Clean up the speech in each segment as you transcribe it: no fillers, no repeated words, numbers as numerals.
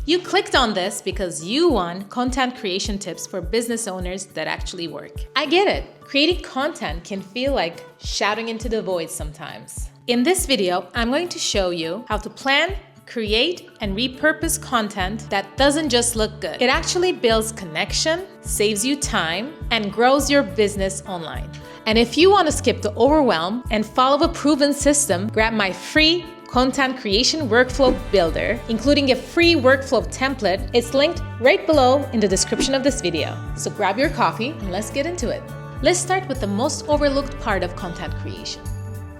You clicked on this because you want content creation tips for business owners that actually work. I get it. Creating content can feel like shouting into the void sometimes. In this video, I'm going to show you how to plan, create, and repurpose content that doesn't just look good. It actually builds connection, saves you time, and grows your business online. And if you want to skip the overwhelm and follow a proven system, grab my free content creation workflow builder, including a free workflow template. It's linked right below in the description of this video. So grab your coffee and let's get into it. Let's start with the most overlooked part of content creation: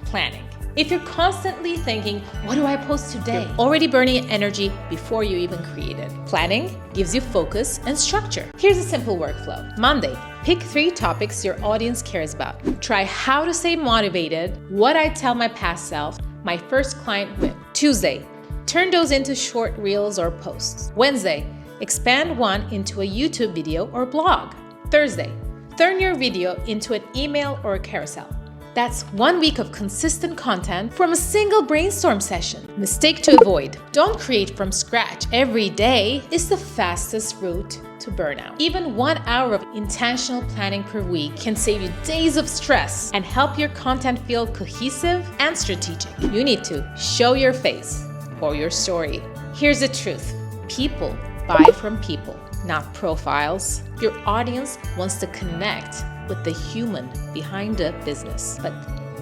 planning. If you're constantly thinking, what do I post today? You're already burning energy before you even create it. Planning gives you focus and structure. Here's a simple workflow. Monday, pick 3 topics your audience cares about. Try how to stay motivated, what I tell my past self, my first client win. Tuesday, turn those into short reels or posts. Wednesday, expand one into a YouTube video or blog. Thursday, turn your video into an email or a carousel. That's 1 week of consistent content from a single brainstorm session. Mistake to avoid: don't create from scratch every day is the fastest route to burnout. Even 1 hour of intentional planning per week can save you days of stress and help your content feel cohesive and strategic. You need to show your face or your story. Here's the truth: people buy from people, not profiles. Your audience wants to connect with the human behind the business. But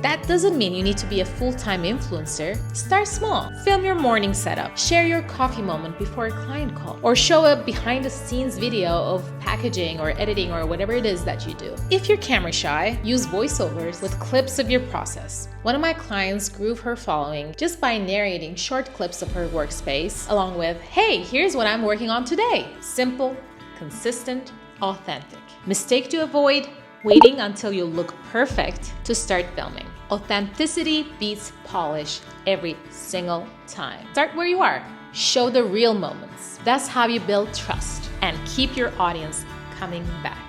that doesn't mean you need to be a full-time influencer. Start small. Film your morning setup, share your coffee moment before a client call, or show a behind-the-scenes video of packaging or editing or whatever it is that you do. If you're camera shy, use voiceovers with clips of your process. One of my clients grew her following just by narrating short clips of her workspace, along with, hey, here's what I'm working on today. Simple, consistent, authentic. Mistake to avoid: waiting until you look perfect to start filming. Authenticity beats polish every single time. Start where you are. Show the real moments. That's how you build trust and keep your audience coming back.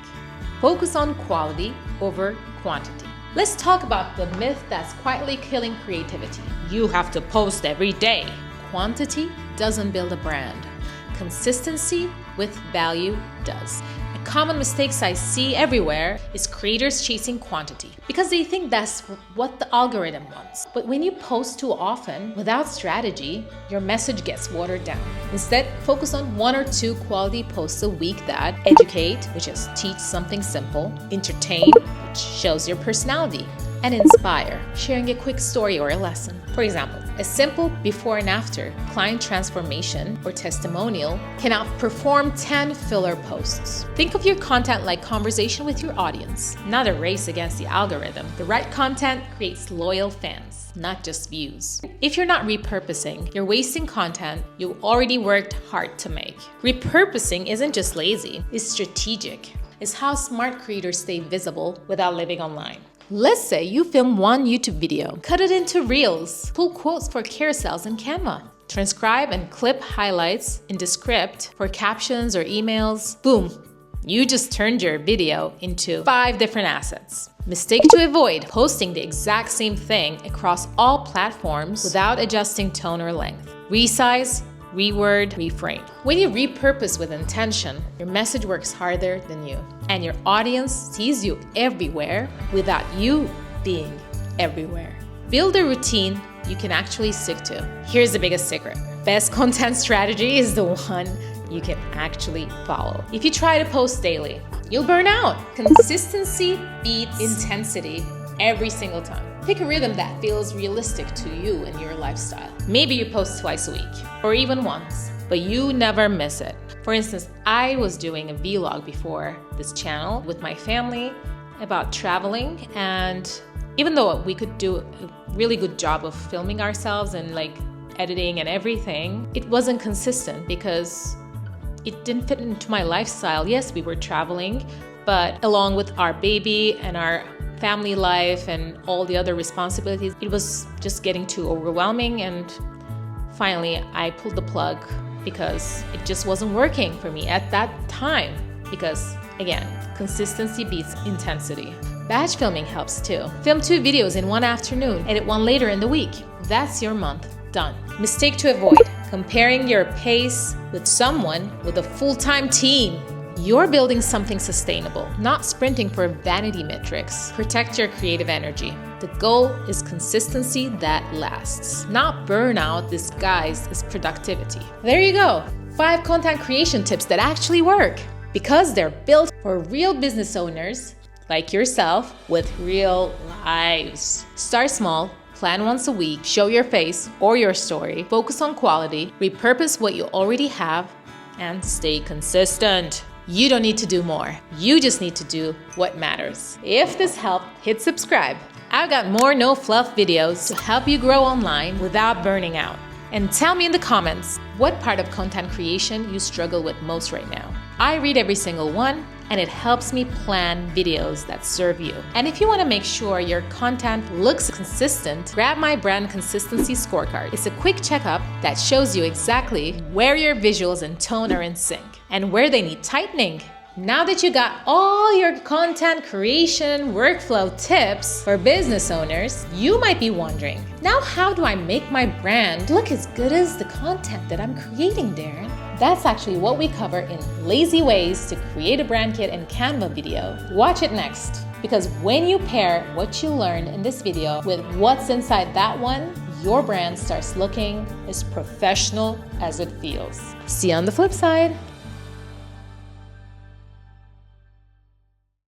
Focus on quality over quantity. Let's talk about the myth that's quietly killing creativity. You have to post every day. Quantity doesn't build a brand. Consistency with value does. Common mistakes I see everywhere is creators chasing quantity because they think that's what the algorithm wants. But when you post too often without strategy, your message gets watered down. Instead, focus on 1 or 2 quality posts a week that educate, which is teach something simple, entertain, which shows your personality, and inspire, sharing a quick story or a lesson. For example, a simple before and after client transformation or testimonial can outperform 10 filler posts. Think of your content like conversation with your audience, not a race against the algorithm. The right content creates loyal fans, not just views. If you're not repurposing, you're wasting content you already worked hard to make. Repurposing isn't just lazy, it's strategic. It's how smart creators stay visible without living online. Let's say you film 1 YouTube video, cut it into reels, pull quotes for carousels in Canva, transcribe and clip highlights in Descript for captions or emails. Boom! You just turned your video into 5 different assets. Mistake to avoid: posting the exact same thing across all platforms without adjusting tone or length. Resize, reword, reframe. When you repurpose with intention, your message works harder than you, and your audience sees you everywhere without you being everywhere. Build a routine you can actually stick to. Here's the biggest secret: best content strategy is the one you can actually follow. If you try to post daily, you'll burn out. Consistency beats intensity every single time. Pick a rhythm that feels realistic to you and your lifestyle. Maybe you post twice a week or even once, but you never miss it. For instance, I was doing a vlog before this channel with my family about traveling, and even though we could do a really good job of filming ourselves and editing and everything, it wasn't consistent because it didn't fit into my lifestyle. Yes, we were traveling, but along with our baby and our family life and all the other responsibilities, it was just getting too overwhelming, and finally I pulled the plug because it just wasn't working for me at that time. Because again, consistency beats intensity. Batch filming helps too. Film 2 videos in one afternoon, edit one later in the week. That's your month done. Mistake to avoid: comparing your pace with someone with a full-time team. You're building something sustainable, not sprinting for vanity metrics. Protect your creative energy. The goal is consistency that lasts, not burnout disguised as productivity. There you go. 5 content creation tips that actually work because they're built for real business owners like yourself with real lives. Start small. Plan once a week, show your face or your story, focus on quality, repurpose what you already have, and stay consistent. You don't need to do more. You just need to do what matters. If this helped, hit subscribe. I've got more no fluff videos to help you grow online without burning out. And tell me in the comments what part of content creation you struggle with most right now. I read every single one, and it helps me plan videos that serve you. And if you want to make sure your content looks consistent, grab my brand consistency scorecard. It's a quick checkup that shows you exactly where your visuals and tone are in sync and where they need tightening. Now that you got all your content creation workflow tips for business owners, you might be wondering, now how do I make my brand look as good as the content that I'm creating, Darren? That's actually what we cover in Lazy Ways to Create a Brand Kit and Canva video. Watch it next, because when you pair what you learned in this video with what's inside that one, your brand starts looking as professional as it feels. See you on the flip side.